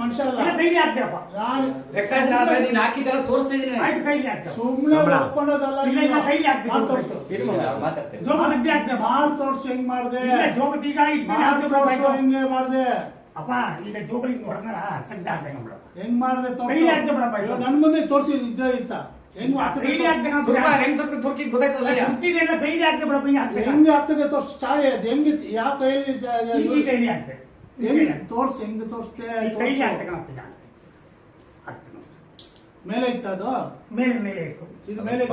ಮನುಷ್ಯ ಅಲ್ಲ. ಧೈರ್ಯ ಆಗ್ತೇವಪ್ಪ. ರೆಕಾರ್ಡ್ ನೀನು ಹಾಕಿದ್ದೆಲ್ಲ ತೋರಿಸ್ತಿದ್ದೀನಿ. ಆಯ್ತು ಧೈರ್ಯ ಆಗ್ತೇವೆ. ಸುಮ್ಮನೆ ಒಪ್ಕೊಳ್ಳೋದಲ್ಲ. ಇಲ್ಲ ಧೈರ್ಯ ಆಗ್ತೇವೆ. ಮಾತಾಡ್ತೇನೆ. ಜೋಬದಿ ಆಗ್ತೇವೆ. ಮಾಡಿ ತೋರ್ಸು ಹೆಂಗ್ ಮಾಡ್ದೆ. ಜೋಬದಿ ಈಗ ಹಿಂಗೆ ಮಾಡ್ದೆ ಅಪ್ಪ. ಈಗ ಜೋಬಲಿ ಹೊಡೆದ್ರ ಆಗ್ತೇವೆ ನಮ್ಳು. ಹೆಂಗ್ ಮಾಡ್ದೆ ಧೈರ್ಯ ಆಗ್ತೇ ಬಿಡಪ್ಪ. ನನ್ ಮುಂದೆ ತೋರ್ಸಿ ಇದ್ದ ಇತ್ತ ಹೆಂಗ್ ಧೈರ್ಯ ಆಗ್ತೇ ಗೊತ್ತಾಯ್ತಲ್ಲ ಧೈರ್ಯ ಆಗ್ತೇ ಬಿಡಪ್ಪ. ಹೆಂಗ್ ಆಗ್ತದೆ ತೋರ್ಸು ಚಾಳಿ ಅದು ಹೆಂಗ್ ಯಾವ ಕೈಯಲ್ಲಿ ಧೈರ್ಯ ಆಗ್ತದೆ. ಹೆಂಗ್ ತೋರ್ಸಿ ಹೆಂಗ್ ತೋರಿಸ್ತೆ ಧೈರ್ಯ ಆಗ್ತದೆ. ಮೇಲೆ ಇತ್ತ ಅದು ಮೇಲೆ ಇತ್ತು. ಇದು ಮೇಲೆ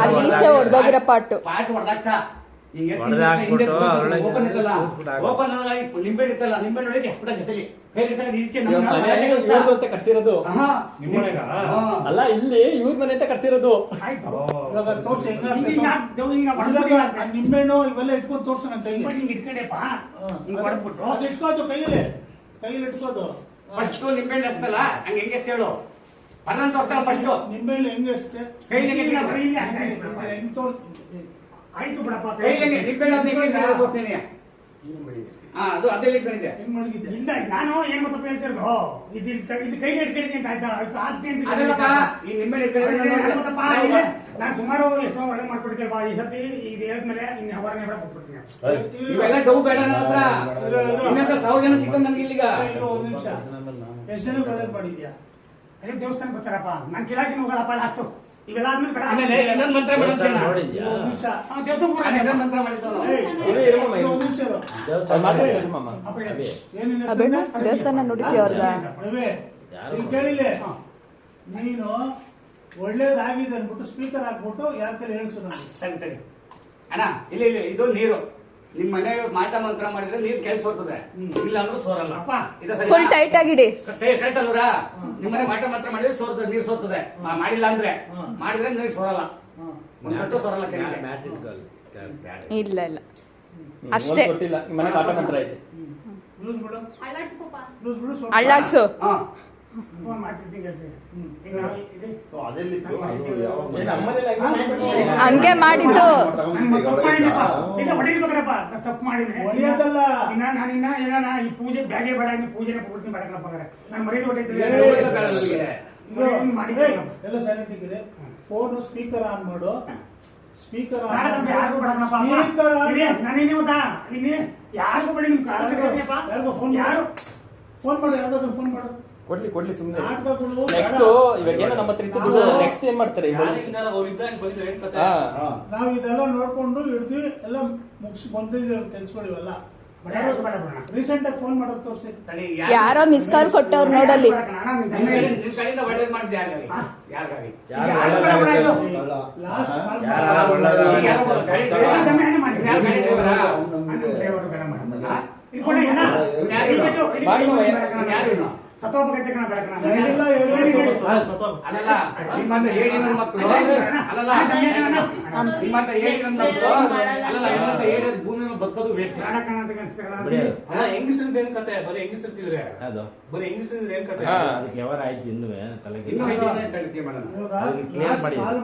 ಅಲ್ಲಿ ಈಚೆ ಹೊಡೆದೋಗಿರೋ ಪಾಟು ಹೊಡೆದಾಗ್ತಾ ಓಪನ್ ನಿಂಬೆ ಇತ್ತಲ್ಲ, ನಿಂಬೆ ನೋಡಿ ಎಷ್ಟು ಜೊತೆಲಿ ಕಟ್ಸಿರೋದು ಅಲ್ಲ, ಇಲ್ಲಿ ಇವ್ರ ಮನೆ ಅಂತ ಕಟ್ಸಿರೋದು. ನಿಂಬೆಣ್ಣು ಇವೆಲ್ಲ ಇಟ್ಕೊಂಡು ತೋರ್ಸು ನನ್ನ ಕೈಗೆ. ಇಟ್ಕೊಂಡೆಪ್ಪ ಅದು ಇಟ್ಕೋದು ಕೈಯಲ್ಲಿ ಇಟ್ಕೋದು. ಫಸ್ಟ್ ನಿಂಬೆಹಣ್ಣು ಎಸ್ತಲ್ಲ ಹಂಗೆ ಹೆಂಗೆ ಹೇಳು ಪನ್ನ ತೋರ್ಸಲ್ಲ. ಫಸ್ಟ್ ನಿಂಬೆಹಣ್ಣು ಹೆಂಗೆ ಎಸ್ತೆ ಹೆಂಗ್ ತೋರ್ಸ್ ಆಯ್ತು ಬಿಡಪ್ಪ. ನಿಂಬೆಹಣ್ಣು ತೋರಿಸ್ತೀನಿ. ಅದು ಅದೆಲ್ಲ ಇಟ್ಕೊಂಡಿದ್ದೆ. ಹೆಂಗ್ ಮಡಗಿದ್ದೆ? ಇಲ್ಲ ನಾನು ಏನ್ ಗೊತ್ತಪ್ಪ ಹೇಳ್ತಿರೋದು, ಇದು ಕೈಗೆ ಇಟ್ಕೊಂಡಿದ್ದೀನಿ ಅಂತ ಆಯ್ತಾ. ಅದೆಲ್ಲಪ್ಪ ಈ ನಿಂಬೆಹಣ್ಣು ಇಟ್ಕೊಂಡಿದ್ದೆ. ನಾನು ಸುಮಾರು ಎಷ್ಟೋ ಒಳ್ಳೆ ಮಾಡ್ಕೊಡ್ತೇವೆ. ಈ ಸತಿ ಈಗ ಹೇಳಿದ್ಮೇಲೆ ಇನ್ನು ಅವರನ್ನೇ ಕೂಡ ಕೊಟ್ಬಿಡ್ತೀನಿ. ಇವೆಲ್ಲ ಡೌ ಬೇಡ ನನ್ನ ಹತ್ರ. ಇನ್ನಂತ 1000 ಜನ ಸಿಗ್ತದೆ ನನ್ಗೆ ಇಲ್ಲಿಗ. ಒಂದ್ ನಿಮಿಷ, ಎಷ್ಟು ಜನ ಒಳ್ಳೇದ್ ಮಾಡಿದ್ಯಾ? ಅದೇ ದೇವಸ್ಥಾನ ಗೊತ್ತಾರಪ್ಪ. ನಾನು ಕೆಳಗಿನ ಹೋಗಲ್ಲಪ್ಪ ಲಾಸ್ಟು. ಇವೆಲ್ಲ ಆದ್ಮೇಲೆ ಬೇಡ. ಇನ್ನೊಂದು ಮಂತ್ರ ಬೇಡ. ಒಂದ್ ನಿಮಿಷ ದೇವಸ್ಥಾನ ಮಂತ್ರ ಮಾಡಿದ್ದು ದೇವಸ್ಥಾನ ನೋಡಿದ್ವಿ ಅವ್ರದ. ಕೇಳಿಲ್ಲ, ನೀನು ಒಳ್ಳೇದಾಗಿದೆ ಅನ್ಬಿಟ್ಟು ಸ್ಪೀಕರ್ ಹಾಕ್ಬಿಟ್ಟು ಯಾರ ಕೈಲಿ ಹೇಳ್ಸು ನನಗೆ. ತಡಿ ಅಣ್ಣ, ಇಲ್ಲ ಇದು ನೀರು. ನಿಮ್ ಮನೆ ಮಾಟ ಮಂತ್ರ ಮಾಡಿದ್ರೆ ನೀರ್ ಕೆಲ್ಸ ಹೋಗ್ತದೆ, ಇಲ್ಲ ಅಂದ್ರೆ ಸೋರಲ್ಲ. ಫುಲ್ ಟೈಟ್ ಆಗಿಡಿ. ಕರೆಕ್ಟ್ ಅಲ್ವರಾ? ನಿಮ್ ಮನೆ ಮಾಟ ಮಂತ್ರ ಮಾಡಿದ್ರೆ ಸೋರ್ತದೆ, ನೀರ್ ಸೋರ್ತದೆ. ಮಾಡಿಲ್ಲ ಅಂದ್ರೆ ಮಾಡಿದ್ರೆ ನೀರ್ ಸೋರಲ್ಲ. ಒಂದ್ ಕಟ್ಟು ಸೋರಲ್ಲ. ಇಲ್ಲ ಇಲ್ಲ ಅಷ್ಟೇ. ಮನೆ ಮಾಟ ಮಂತ್ರ ಐತೆ. ಅಳ್ಳಾಡ್ಸು. ಹಂಗೆ ಮಾಡಿದ್ದು ತಪ್ಪು ಮಾಡಿ ಈ ಪೂಜೆ ಬ್ಯಾಗೆ ಬೇಡ, ಪೂಜೆನ ಪೂರ್ತಿ ಮಾಡಕ್ಲಪ್ಪ. ನಾನು ಮರೀದು ಎಲ್ಲ ಸೈಲೆಂಟ್ ಇದ್ರೆ ಫೋನ್ ಸ್ಪೀಕರ್ ಆನ್ ಮಾಡು. ಸ್ಪೀಕರ್ ಯಾರಿಗೂ ನಾನೇನೇ ಗೊತ್ತಾ, ಯಾರಿಗೂ ಬೇಡ. ನಿಮ್ ಯಾರಿಗೂ ಫೋನ್ ಯಾರು ಫೋನ್ ಮಾಡು, ಯಾವ್ದಾದ್ರು ಫೋನ್ ಮಾಡು. ಕೊಡ್ಲಿ ಸುಮ್ಮನೆ. ನೆಕ್ಸ್ಟ್ ಇವಾಗ ಏನೋ ನಮ್ಮ ಹತ್ರ ಇತ್ತು, ನೆಕ್ಸ್ಟ್ ಏನ್ ಮಾಡ್ತಾರೆ? ನಾವ್ ಇದೆಲ್ಲ ನೋಡ್ಕೊಂಡು ಹಿಡ್ದು ಎಲ್ಲ ಮುಗಿಸಿ ಬಂದಿದ್ದೀವಿ ಕೆಲ್ಸಗಳು ಇವೆಲ್ಲ. ರೀಸೆಂಟ್ ಆಗಿ ಫೋನ್ ಮಾಡೋದು ತೋರಿಸಿ. ಯಾರೋ ಮಿಸ್ ಕಾಲ್ ಕೊಟ್ಟವ್ರು ನೋಡಲ್ಲಿ. ಸತೋಪಗಟ್ಟೆ ಕಣ ಬೆಳಕಣ. ಅಲ್ಲಲ್ಲ ನಿಮ್ಮಂತ ಹೇಳಿ ನನ್ನ ಮಕ್ಕಳು ಅಲ್ಲಲ್ಲ ನಿಮ್ಮಂತ ಹೇಳಿ ನನ್ನ ಮಕ್ಕಳು ಅಲ್ಲಲ್ಲ ನಿಮ್ಮಂತ ಹೇಳಿ ಭೂಮಿ ಬದುಕೋದು ವೇಸ್ಟ್. ಹೆಂಗಸ್ರದ್ದು ಏನ್ ಕತೆ? ಬರೀ ಹೆಂಗಸ್ರಿದ್ರೆ ಅದು ಬರೀ ಹೆಂಗಸ್ರಿದ್ರೆ ಏನ್ ಕತೆ? ಯಾವಾರ ಆಯ್ತು ಇನ್ನೂ ತಲೆಗೆ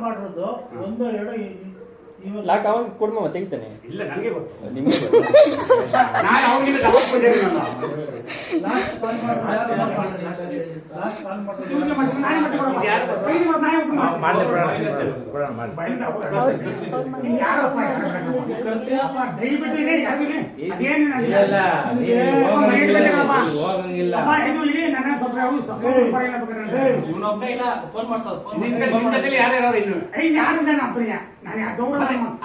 ಮಾಡಿರೋದು ಒಂದು ಎರಡು ಲಾಕ್ ಅವ್ನಿಗೆ ಕೊಡ್ಮ ತೆಗಿತಾನೆ. ಇಲ್ಲ ನನಗೆ ಗೊತ್ತು, ನಿಮ್ಗೆ ನಾನು ಅವನಿಗೆ ಡಬಲ್ ಕೊಡ್ತೇನೆ. ಇವನೊಬ್ಬನೇ ಇಲ್ಲ ಫೋನ್ ಮಾಡ್ಸೋದು. ಯಾರ್ಯಾರು ಇನ್ನು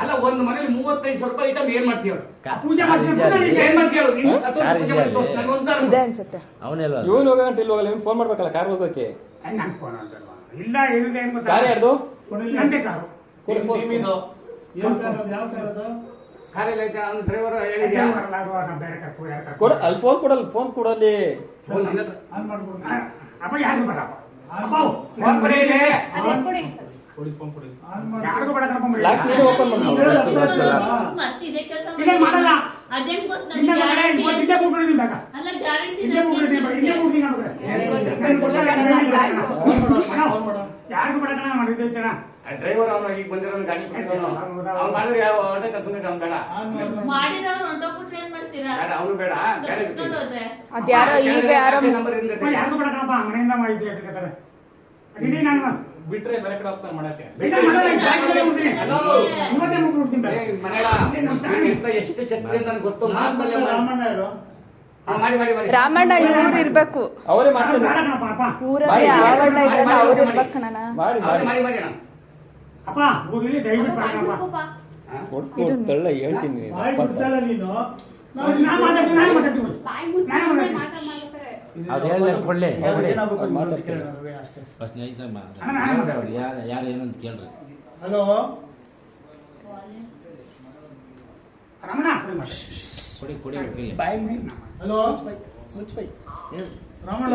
ಅಲ್ಲ, ಒಂದು ಮನೇಲಿ 35,000 ರೂಪಾಯಿ ಐಟಮ್ ಏನ್ ಮಾಡ್ತೀವಿ? ಪೂಜೆ ಏನ್ ಮಾಡ್ತೀವಿ? ಇದೆ ಅನ್ಸುತ್ತೆ. ಇವನು ಹೋಗಂಟ ಇಲ್ಲಿ ಹೋಗಲ್ಲ, ಫೋನ್ ಮಾಡ್ಬೇಕಲ್ಲ ಕಾರ್ ಹೋಗೋಕೆ. ಇಲ್ಲ ಏನಿದೆ ಕಾರ್ ಯಾರ್ದು? ನಂದೇ ಕಾರು. ಯಾವ ಕಾರದು? ಕಾರಲ್ಲಿ ಐತೆ ಅವ್ನ ಡ್ರೈವರ್ ಹೇಳಿದ್ಯಾ? ಕೊಡ ಅಲ್ಲಿ ಫೋನ್ ಕೊಡಲ್ಲ, ಫೋನ್ ಕೊಡಲ್ಲಿ. ಆನ್ ಮಾಡ್ಬೋದು. ಅಪ್ಪ ಯಾರಿಗೂ ಬೇಡಪ್ಪ. ಫೋನ್ ಕೊಡಿ ಇಲ್ಲಿ. ಯಾರಿಗೂ ಬೇಡ. ಲಾಕ್ ನೀನು ಓಪನ್ ಮಾಡಿ. ಮಾಡಲ್ಲ. ಯಾರಿಗೂ ಬೇಡ ಕಣ ಮಾಡಿದ್ದೇನ. ಡ್ರೈವರ್ ಅವನು ಈಗ ಬಂದಿರೋ ಗಾಡಿ ಅವ್ನು ಮಾಡಿದ್ರೆ ಯಾವ ಸುಮ್ಮನೆ ಅವ್ನು ಬೇಡ ಮಾಡಿದವ್ರು ಹೊಂಟೋಗ್ಬಿಟ್ರೆ ಏನ್ ಮಾಡ್ತೀವಿ? ಬೇಡ ಅವನು ಬೇಡ ಬೇರೆ ಅದ್ಯಾರೋ ಈಗ ಯಾರೋ ನಂಬರ್ ಇಂದ ಯಾರಿಗೂ ಬೇಡ ಕಣಪ್ಪ, ಮನೆಯಿಂದ ಮಾಡಿದ್ದು ಹೇಳ್ತಾರೆ. ಇಲ್ಲಿ ನಾನು ಬಿಟ್ರೆ ಬೇರೆ ಕಡೆ ಹೋಗ್ತಾನೆ ಮಾಡಕ್ಕೆ. ಎಷ್ಟು ಛತ್ರಿ ಅಂತ ನನಗೆ ಗೊತ್ತು. ಮಾತಲ್ಲೇ ರಾಮಣ್ಣ ಯಾರು? ಮಾಡಿ ಮಾಡಿ ಮಾಡಿ ರಾಮಣ್ಣ ಇವ್ರು ಇರ್ಬೇಕು. ಅವರೇ ಮಾಡ್ತಾರೆ. ಬೇಡ ಕಣಪ್ಪ ಅಪ್ಪ. ಊರಲ್ಲಿ ಯಾವಣ್ಣ ಇದ್ರಲ್ಲ ಅವ್ರು ಇರ್ಬೇಕು ಕಣಣ್ಣ. ಮಾಡಿ ಮಾಡಿ ಮಾಡಿ ಮಾಡಿ ಅಣ್ಣ. ಅಪ್ಪ ಹೋಗಿ ದಯವಿಟ್ಟು ಬೇಡ ಕಣಪ್ಪ. ಕೊಟ್ಟು ತಳ್ಳ ಹೇಳ್ತೀನಿ ನೀನು. ಬಾಯ್ ಬಿಡ್ತಲ್ಲ ನೀನು. ನೋಡಿ, ನಾನು ಮಾತಾಡ್ತೀನಿ, ನಾನು ಮಾತಾಡ್ತೀನಿ. ಅವ್ರು ಹೇಳಿದ್ರೆ ಕೊಡ್ಲಿ ಮಾತಾಡ್ತಾರೆ. ಫಸ್ಟ್ ನೈಸಾಗಿ ಅಣ್ಣ, ನಾನು ಮಾತಾಡ್ತೀನಿ. ಯಾರು ಏನಂತ ಕೇಳ್ರಿ. ಹಲೋ ರಮಣ ಕೊಡಿ ಮಾಡಿ. ಕೊಡಿ ಕೊಡಿ ಕೊಡಿ. ಬಾಯ್ ಹಲೋ ರಾಮಣ್ಣ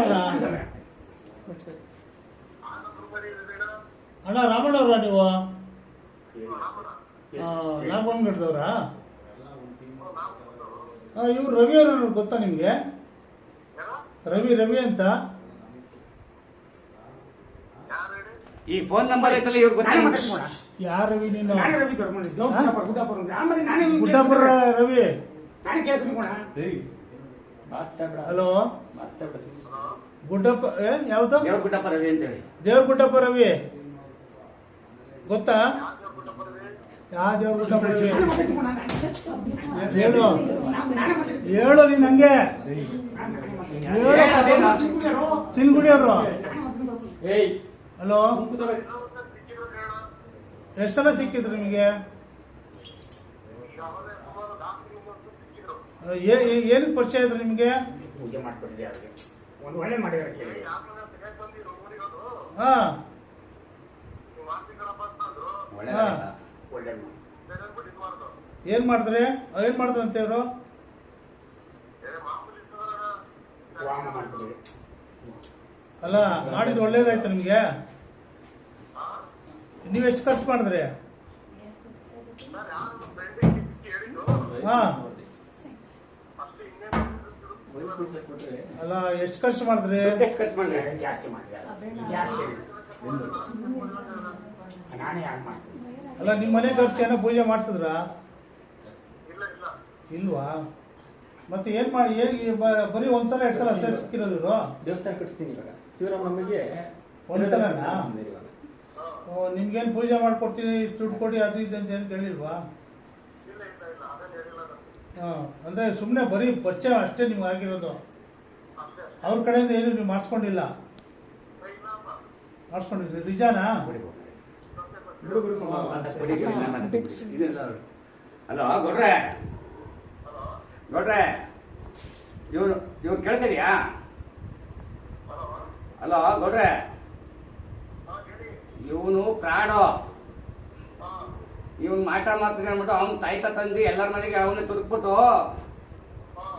ಅಣ್ಣ ರಾಮಣ್ಣ ಅವ್ರ ನೀವು ಲಾಕ್ಡೌನ್ ಕಟ್ಟಿದವ್ರಾ? ಇವ್ರು ರವಿ ಅವರು ಗೊತ್ತಾ ನಿಮ್ಗೆ? ರವಿ ಅಂತ ಈ ಫೋನ್ ನಂಬರ್ ಐತಲ್ಲ ಇವ್ರು ನಾನೇ ಗೊತ್ತಿಲ್ಲ. ಮಾತಾಡ್ತೀನಿ ನೋಡ. ಯಾರ ರವಿ ನೀನು? ನಾನೇ ರವಿ ದೊಡ್ಡಮನೆ. ಗುಡ್ಡಾಪುರ ಗ್ರಾಮದಲ್ಲಿ ನಾನೇ ನಿಮ್ಗೆ ಗುಡ್ಡಾಪುರ ರವಿ. ನಾನೇ ಕೇಳ್ತೀನಿ ಕೊಡ. ಮಾತಾಡ ಹಲೋ ಮಾತಾಡ ಗುಡ್ಡಪ್ಪ ಯಾವ್ದು? ದೇವ್ರ ಗುಡ್ಡಪ್ಪ ರವಿ ಅಂತೇಳಿ. ದೇವ್ರ ಗುಡ್ಡಪ್ಪ ರವಿ ಗೊತ್ತಾ? ಯಾವ ದೇವ್ರ ಗುಡ್ಡಪ್ಪ ರವಿ? ನಾನೇ ಮಾತಾಡ್ತೀನಿ ಕೊಡ. ಹೇಳು ನಾನೇ ಮಾತಾಡ್ತೀನಿ. ಹೇಳು ನೀನ್ ಹಂಗೆ ಅದೇನಾ? ಚಿನ್ಗುಡಿಯವರು. ಏಯ್ ಹಲೋ ಎಷ್ಟು ಸಲ ಸಿಕ್ಕಿದ್ರು ನಿಮಗೆ? ಏನಕ್ಕೆ ಪರಿಚಯ ಇದ್ರು ನಿಮ್ಗೆ? ಪೂಜೆ ಮಾಡ್ಕೊಂಡಿದ್ದೆ ಅವ್ರಿಗೆ. ಒಂದು ಒಳ್ಳೆ ಮಾಡಿದಾರೆ ಕೇಳಿ. ಹಾ ಒಳ್ಳೆದಾಗಲ್ಲ. ಒಳ್ಳೆ ಏನ್ ಮಾಡಿದ್ರೆ ಅಂತ ಇವರು? ವಾಮ ಮಾಡ್ಕೊಂಡಿದ್ದೆ. ಅಲ್ಲ ಮಾಡಿದ್ ಒಳ್ಳೇದಾಯ್ತು ನಿಮ್ಗೆ? ನೀವ್ ಎಷ್ಟು ಖರ್ಚು ಮಾಡಿದ್ರಿ? ಹಾ ಅಲ್ಲ ಎಷ್ಟು ಖರ್ಚು ಮಾಡಿದ್ರಿ? ಎಷ್ಟು ಖರ್ಚು ಮಾಡ್ರಿ? ಜಾಸ್ತಿ ಮಾಡಿದೆ. ನಾನೇ ಯಾರು ಮಾಡ್ತೀನಿ. ಅಲ್ಲ ನಿಮ್ ಮನೆ ಖರ್ಚು ಏನೋ ಪೂಜೆ ಮಾಡ್ಸಿದ್ರ? ಇಲ್ವಾ? ಮತ್ತೆ ಏನ್ ಮಾಡಿ ಬರೀ ಒಂದ್ಸಲ 2 ಸಲ ಅಷ್ಟೇ ಸಿಕ್ಕಿರೋದು ಇವ್ರು? ದೇವಸ್ಥಾನ ಕಟ್ಸ್ತೀನಿ ಇವಾಗ. ಶಿವರಾಮನಮ್ಮಗೆ ಒಂದ್ಸಲನಾ? ನಿಮ್ಗೇನ್ ಪೂಜೆ ಮಾಡ್ಕೊಡ್ತೀನಿ ದುಡ್ಡು ಕೊಡಿ ಅದು ಇದು ಅಂತ ಏನು ಕೇಳಿಲ್ವಾ? ಅಂದ್ರೆ ಸುಮ್ಮನೆ ಬರೀ ಪರಿಚಯ ಅಷ್ಟೇ ನಿಮ್ಗೆ ಆಗಿರೋದು. ಅವ್ರ ಕಡೆಯಿಂದ ಏನು ನೀವು ಮಾಡಿಸ್ಕೊಂಡಿಲ್ಲ? ಮಾಡಿಸ್ಕೊಂಡಿದ್ರಿ ನಿಜಾನಾ? ಹಲೋ ಗೌಡ್ರೆ ಇವ್ರು ಕೇಳಿಸಿದ್ಯಾ? ಹಲೋ ಗೌಡ್ರೆ, ಇವನು ಪ್ರಾಡೋ. ಇವನ್ ಮಾಟ ಮಾತ್ರ ಅಂದ್ಬಿಟ್ಟು ಅವ್ನ ತಾಯ್ತ ತಂದು ಎಲ್ಲರ ಮನೆಗೆ ಅವನ್ನ ತುರುಕ್ಬಿಟ್ಟು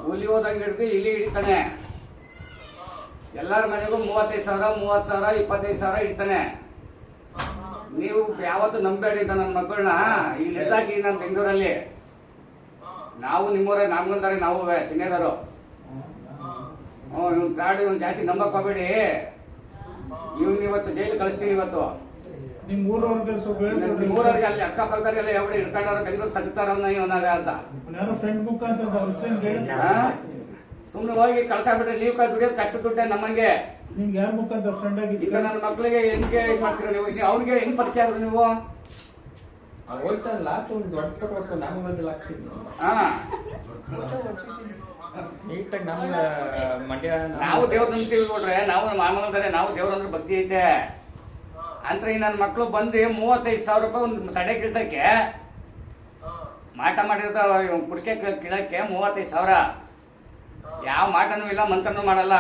ಹುಲಿ ಹೋದಂಗೆ ಹಿಡಿದು ಇಲ್ಲಿ ಹಿಡಿತಾನೆ. ಎಲ್ಲರ ಮನೆಗೂ 35,000 30,000 25,000 ಹಿಡಿತಾನೆ. ನೀವು ಯಾವತ್ತು ನಂಬೇಡಿ ನನ್ನ ಮಕ್ಕಳನ್ನ ಇಲ್ಲಿ ಹಿಡ್ದಾಕಿ. ನಮ್ಮ ಬೆಂಗಳೂರಲ್ಲಿ ನಾವು ನಿಮ್ಮೂರೇ ನಮ್ಗಂತಾರೆ ನಾವು ಚಿನ್ನದವರು. ಇವ್ನು ಪ್ರಾಡು, ಇವ್ನು ಜಾಸ್ತಿ ನಂಬಕ್ ಹೋಗ್ಬೇಡಿ. ಇವ್ನು ಇವತ್ತು ಜೈಲು ಕಳಿಸ್ತೀನಿ. ಇವತ್ತು ನಿಮ್ ಊರವ್ರಿಗೆ ಸ್ವಲ್ಪ ಹೇಳ್ಕೊಡ್ರಿ. ನಿಮ್ಮೂರವ್ರಿಗೆ ಅಲ್ಲಿ ಅಕ್ಕಪಕ್ಕದವ್ರಿಗೆಲ್ಲ ಎവിടെ ಹಿಡ್ಕೊಂಡವ್ರು ಬೆಂಗಳೂರು ತಗ್ತಾರ ಇವನಾಗ ಅಂತ. ಯಾರೋ ಫ್ರೆಂಡ್ ಬುಕ್ ಅಂತ ಅವ್ರ ಹೆಸರೇನು ಹೇಳಿ? ಸುಮ್ಮನೆ ಹೋಗಿ ಕಳ್ಕೊಂಡ್ಬಿಟ್ರೆ ನೀವು ದುಡಿಯೋದು ಕಷ್ಟ ದುಡ್ಡೆ ನಮ್ಮಂಗೆ. ನಿಮ್ಗೆ ಯಾರ ಬುಕ್ ಅಂತ ಫ್ರೆಂಡ್ ಈಗ ಆಗಿದ್ದೀರಾ? ನನ್ನ ಮಕ್ಳಿಗೆ ಹೆಂಗೆ ಇದು ಮಾಡ್ತೀರ ನೀವು? ಅವ್ನಿಗೆ ಹೆಂಗ್ ಪರಿಚಯ ಆದ್ರು ನೀವು? ಹೋಗ್ತಾನೆ ಲಾಸ್ಟ್ ಒಂದು ದೊಡ್ಡ ಫೋಟೋ ಹೊತ್ತು ನಾನು ಮೊದಲು ಹಾಕ್ತೀನಿ. ಹಾ, ನೀಟಾಗಿ ನಮ್ಮ ಮಂಡ್ಯ ನಾವು ದೇವ್ರ ನಂಬ್ತೀವಿ ನೋಡ್ರೆ. ನಾವು ಮಾಮೂಲ್ದಾರೆ, ನಾವು ದೇವ್ರ ಅಂದ್ರೆ ಭಕ್ತಿ ಐತೆ ಅಂತ. ಈ ನನ್ನ ಮಕ್ಳು ಬಂದು 35,000 ರೂಪಾಯಿ ಒಂದು ತಡೆ ಕಿಳ್ಸಕ್ಕೆ ಮಾಟ ಮಾಡಿರ್ತಾವ. ಕುಡಿಕೆ ಕೀಳಕ್ಕೆ 35,000. ಯಾವ ಮಾಟನೂ ಇಲ್ಲ, ಮಂತ್ರನೂ ಮಾಡಲ್ಲ.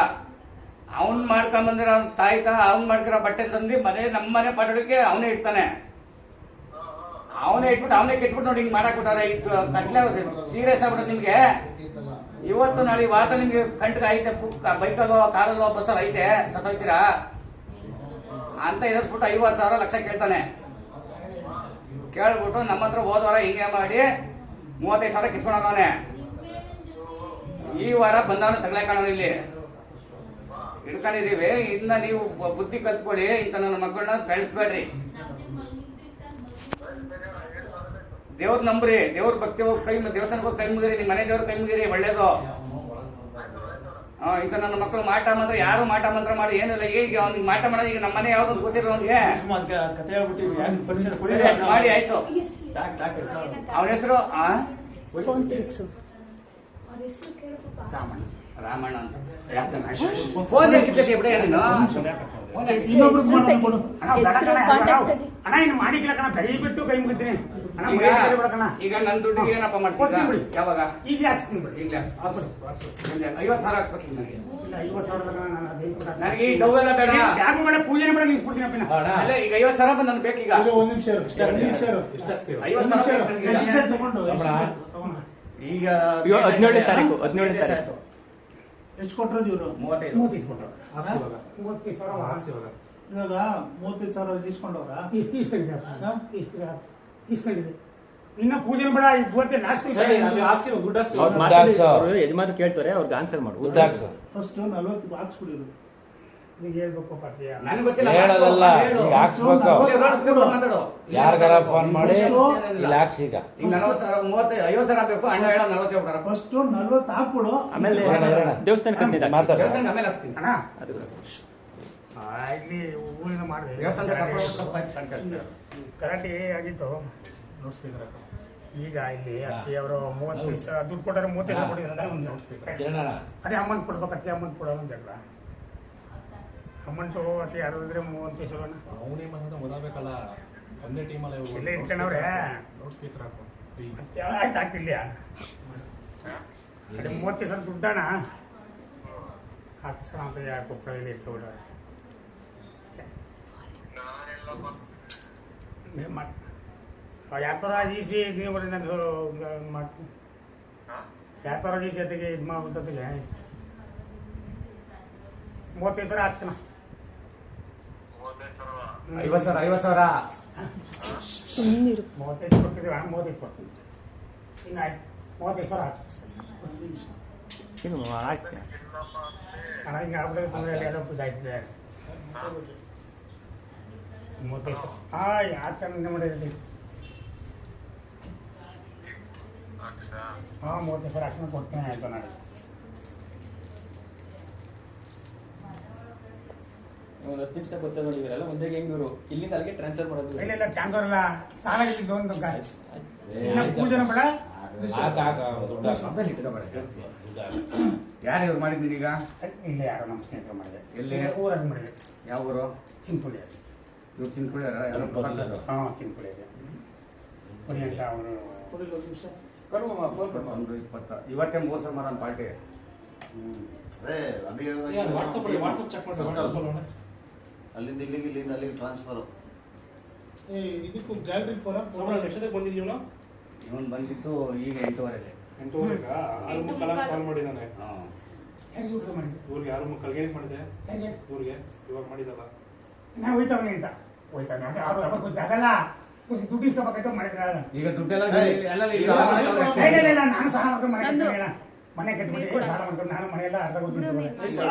ಅವ್ನ್ ಮಾಡ್ಕೊಂಡ್ ಬಂದಿರ ಅವ್ನ ತಾಯ್ತ ಅವ್ನ್ ಮಾಡ್ಕಿರೋ ಬಟ್ಟೆ ತಂದು ನಮ್ಮನೆ ಪಡೋದಕ್ಕೆ ಅವನೇ ಇಡ್ತಾನೆ. ಅವನೇ ಇಟ್ಬಿಟ್ಟು ಅವನೇ ಕೆಟ್ಬಿಟ್ಟು ನೋಡಿ ಹಿಂಗ್ ಮಾಡಕ್ ಬಿಟ್ಟಾರೆ. ಇದು ಕಟ್ಲೆ ಸೀರಿಯಸ್ ಆಗ್ಬಿಟ್ಟು ನಿಮ್ಗೆ. ಇವತ್ತು ನಾಳೆ ವಾತ ನಿಮ್ಗೆ ಕಂಟ್ಗೆ ಐತೆ, ಬೈಕಲ್ಲೋ ಕಾರಲ್ಲೋ ಬಸ್ಸಲ್ಲಿ ಐತೆ, ಸತ್ತೋಯ್ತೀರಾ ಅಂತ ಎದುರಿಸ್ಬಿಟ್ಟು 50,000 ಲಕ್ಷ ಕೇಳ್ತಾನೆ. ಕೇಳ್ಬಿಟ್ಟು ನಮ್ಮ ಹತ್ರ ಹೋದ ವಾರ ಹಿಂಗೆ ಮಾಡಿ 35,000 ಕಿತ್ಕೊಂಡು ಹೋಗವನೆ. ಈ ವಾರ ಬಂದವನ ತಗ್ಲಾಕಣವ ಇಲ್ಲಿ ಹಿಡ್ಕೊಂಡಿದೀವಿ. ಇನ್ನ ನೀವು ಬುದ್ಧಿ ಕಲ್ತ್ಕೊಳ್ಳಿ. ಇಂಥ ನನ್ನ ಮಕ್ಕಳನ್ನ ಬೆಳೆಸ್ಬೇಡ್ರಿ. ದೇವ್ರ ನಂಬ್ರಿ, ದೇವ್ರ ಭಕ್ತಿ ಹೋಗಿ ದೇವಸ್ಥಾನಕ್ಕೆ ಹೋಗಿ ಕೈ ಮುಗಿರಿ, ನಿಮ್ಮ ಮನೆ ದೇವ್ರ ಕೈ ಮುಗಿರಿ, ಒಳ್ಳೇದು. ಇಂಥ ನನ್ನ ಮಕ್ಕಳು ಮಾಟ ಮಂತ್ರ, ಯಾರು ಮಾಟ ಮಂತ್ರ ಮಾಡಿ ಏನಿಲ್ಲ. ಈಗ ಅವ್ನಿಗೆ ಮಾಟ ಮಾಡೋದು ಈಗ ನಮ್ಮ ಮನೆ ಯಾವ್ದು ಗೊತ್ತಿಲ್ಲ ಅವ್ನಿಗೆ. ಕತೆ ಹೇಳ್ಬಿಟ್ಟು ಮಾಡಿ ಆಯ್ತು. ಅವನ ಹೆಸರು ಫೋನ್ ತಿರುಗಿಸು. ರಾಮಣ್ಣ ಅಂತ. ಫೋನ್ ಹಾಕಿದ್ದೆ ಬಿಡ ನೀನು. ಇನ್ನೊಬ್ರಿಗೆ ಮಾಡೋದು ಕೊಡು. ಅಣ್ಣ ಇನ್ನು ಮಾಡಿಕ್ಕಿಲ್ಲ ಕಣ, ದಯವಿಟ್ಟು ಕೈ ಮುಗಿತೀನಿ ಅಣ್ಣ. ಈಗ ನನ್ನ ದುಡ್ಡಿಗೆ ಏನಪ್ಪ ಕೊಡ್ತೀನಿ ಮಾಡ್ತೀನಿ? ಬಿಡಿ. ಯಾವಾಗ? ಈಗಲೇ ಹಾಕ್ಸ್ತೀನಿ ಬಿಡಿ. ಈಗಲೇ ಹಾಕ್ಬಿಡಿ. 50,000 ಹಾಕ್ಸ್ಬೇಕು ನನಗೆ. ಇಲ್ಲ 50,000 ನನಗೆ ಈ ಡವ್ ಎಲ್ಲ ಬೇಡ, ಬ್ಯಾಗು ಬೇಡ, ಪೂಜೆನೇ ಬೇಡ, ನಿಲ್ಸ್ಬಿಡ್ತೀನಿ ಅಪ್ಪಿನ. ಅಲ್ಲ ಈಗ 50,000 ನನ್ಗೆ ಬೇಕೀಗ. ಇದು ಒಂದ್ ನಿಮಿಷ ಇರು. ಒಂದ್ ನಿಮಿಷ ಇರು. 50,000 ನನಗೆ ಈಗ. ಎಷ್ಟು ತಗೊಂಡು ಈಗ 17ನೇ ತಾರೀಕು 17ನೇ ತಾರೀಕು ಎಷ್ಟು ಕೊಟ್ಟರು ಇವರು? 35. 30 ಇಸ್ಕೊಟ್ರು. 30,000 ಇವಾಗ 35,000 ಇಸ್ಕೊಂಡವ್ರ? ಇಸ್ಕೊಂಡಿದ್ದೆ. ಇನ್ನ ಪೂಜೆನೂ ಬೇಡ, ಇವತ್ತೇ ಲಾಸ್ಟ್ ಅವ್ರು ಯಜಮಾನ್ರು ಕೇಳ್ತಾರೆ, ಅವ್ರಿಗೆ ಆನ್ಸರ್ ಮಾಡು. ಫಸ್ಟ್ 40 ಹಾಕ್ಸ್ಬಿಡಿರು. ಈಗ ಹೇಳ್ಬೇಕು ಪಾತ್ಯ. ನನಗೆ ಗೊತ್ತಿಲ್ಲ. ಹೇಳೋದಲ್ಲ, ಈಗ ಹಾಕ್ಸ್ಬೇಕು. ಮಾತಾಡು. ಯಾರಿಗಾರ ಫೋನ್ ಮಾಡಿ ಇಲ್ಲಿ ಹಾಕ್ಸಿ. ಈಗ ಈಗ 40,000 50,000 ಹಾಕ್ಬೇಕು. ಅಣ್ಣ ಹೇಳ 40 ಹೇಳ್ತಾರ. ಫಸ್ಟ್ 40 ಹಾಕ್ಬಿಡು. ಆಮೇಲೆ ದೇವಸ್ಥಾನಕ್ಕೆ ಮಾತಾಡ. ದೇವಸ್ಥಾನಕ್ಕೆ ಆಮೇಲೆ ಹಾಕ್ಸ್ತೀನಿ. ಅಣ್ಣ ಇಲ್ಲಿ ಹೂವಿನ ಮಾಡಿದೆ ದೇವಸ್ಥಾನಕ್ಕೆ ಕರಾಟೆ ಆಗಿತ್ತು. ಈಗ ಇಲ್ಲಿ ಅಕ್ಕಿ ಅವರು 30 ದುಡ್ಡು ಕೊಟ್ಟರೆ 35 ಕೊಟ್ಟಿದ್ದಾರೆ. ಕಿರಣ ಅದೇ ಅಮೌಂಟ್ ಕೊಡ್ಬೇಕು, ಅಕ್ಕಿ ಅಮೌಂಟ್ ಕೊಡೋದು ಅಂತ ಹೇಳ. ಅಮೌಂಟು ಅಕ್ಕಿ ಯಾರು ಇದ್ರೆ 35,000 ಅವನೇ ಮಾತ್ರ ಓದಾಬೇಕಲ್ಲ, ಒಂದೇ ಟೀಮಲ್ಲ ಇಲ್ಲೇ ಇಟ್ಕೊಂಡವ್ರೆ. ಲೌಡ್ ಸ್ಪೀಕರ್ ಹಾಕು. ಆಯ್ತು ಆಗ್ತಿಲ್ಲ. ಅದೇ 30,000 ದುಡ್ಡಣ ಹಾಕ್ಸೋಣ ಅಂತ ಯಾಕೆ ಇಲ್ಲಿ ಇರ್ತವ್ರ. ಯಾವ ಥರ ಈಸಿ ನೀವು ನಂದು ಮಾಡ್ತೀನಿ. ಯಾವ ಥರ ಈಸಿ ಜೊತೆಗೆ ಇದು ಮಾಡ್ಬಿಟ್ಟೊತ್ತಿಗೆ 35,000 ಹಾಕ್ಸೋಣ. 50,000 ಸುಮ್ಮನಿರು. 35 ಕೊಡ್ತಿದ್ದೀವಿ, 35 ಕೊಡ್ತೀನಿ. ಹಿಂಗಾಯ್ತು 35,000 ಹಾಕ್ತೀನಿ ಅಣ್ಣ. ಹಿಂಗೆ ಆಗ್ಬಿಟ್ಟರೆ ತೊಂದರೆ ಇಲ್ಲ, ಎಲ್ಲ ಇದಾಯ್ತದೆ. 35,000 ಯಾರು ಚೆನ್ನಾಗಿ ಮಾಡಿರ್ತೀವಿ. 35,000 ಹಾಕ್ಸೋಣ ಕೊಡ್ತೀನಿ. ಆಯ್ತು ನಾಳೆ ಒಂದು 10 ನಿಮಿಷ ಗೊತ್ತ ನೋಡಿ. ಇವರೆಲ್ಲ ಒಂದೇ ಹೆಂಗ್ ಇವರು ಇಲ್ಲಿಂದ ಅಲ್ಲಿಗೆ ಟ್ರಾನ್ಸ್ಫರ್ ಮಾಡೋದು. ಇಲ್ಲ ಚಾನ್ಸರ್ ಇಲ್ಲ, ಸಾಲ ಇದ್ದು ಒಂದು ಪೂಜೆನ ಬೇಡ. ಯಾರು ಇವ್ರು ಮಾಡಿದ್ದೀನಿ ಈಗ? ಇಲ್ಲ ಯಾರೋ ನಮ್ಮ ಸ್ನೇಹಿತರು ಮಾಡಿದೆ. ಎಲ್ಲಿ? ಊರಲ್ಲಿ ಮಾಡಿದೆ. ಯಾವ ಊರು? ಚಿಂಪುಳಿ. ಇವ್ರು ಚಿಂತ್ಕೊಳ್ಳಿ ಚಿಂಪುಳಿ ಇದೆ. ಪುರಿ ಅಂತ ಅವರು ಕೊಡಿಲ್ಲ ಒಂದ್ ನಿಮಿಷ. ಫೋನ್ 20 ಇವತ್ತೇ ಮೋಸ ಮಾಡೋಣ ಪಾರ್ಟಿ. ವಾಟ್ಸಪ್ ಚೆಕ್ ಮಾಡಿ. ಅಲ್ಲಿಂದ ಇಲ್ಲಿಗೆ, ಇಲ್ಲಿಂದ ಅಲ್ಲಿಗೆ ಟ್ರಾನ್ಸ್ಫರ್. ಇದಕ್ಕೂ ಗ್ಯಾಲರಿ ಪರ ಎಷ್ಟೊತ್ತಿಗೆ ಬಂದಿದ್ದೀವನು? ಇವನು ಬಂದಿತ್ತು ಈಗ 8:15. 8:30 ಕಾಲ್ ಮಾಡಿದ್ದಾನೆ. ಹೇಗೆ ಊಟ ಮಾಡಿದ್ದೆ? ಇವ್ರಿಗೆ ಯಾರು ಕಲ್ಗೇರಿ ಮಾಡಿದೆ? ಹೇಗೆ ಇವ್ರಿಗೆ ಇವಾಗ ಮಾಡಿದಲ್ಲ. ನಾವು ಹೋಯ್ತಾವನಿ ಅಂತ ಹೋಯ್ತಾನೆ. ಅದು ಯಾರು ಯಾವಾಗ ಗೊತ್ತಾಗಲ್ಲ. ದುಡ್ಡು ಇಸ್ಕೋಬೇಕಾಯ್ತು ಮಾಡಿದ್ರೆ ಈಗ ದುಡ್ಡೆಲ್ಲ ನಾನು ಸಾಲ ಮಾಡ್ಕೊಂಡು ಮನೆ ಕಟ್ಟಿಬಿಟ್ಟು ಸಾಲ ಮಾಡ್ಕೊಂಡು ನಾನು ಮನೆಯೆಲ್ಲ ಅರ್ಧ ಕೊಡ್ತೀನಿ.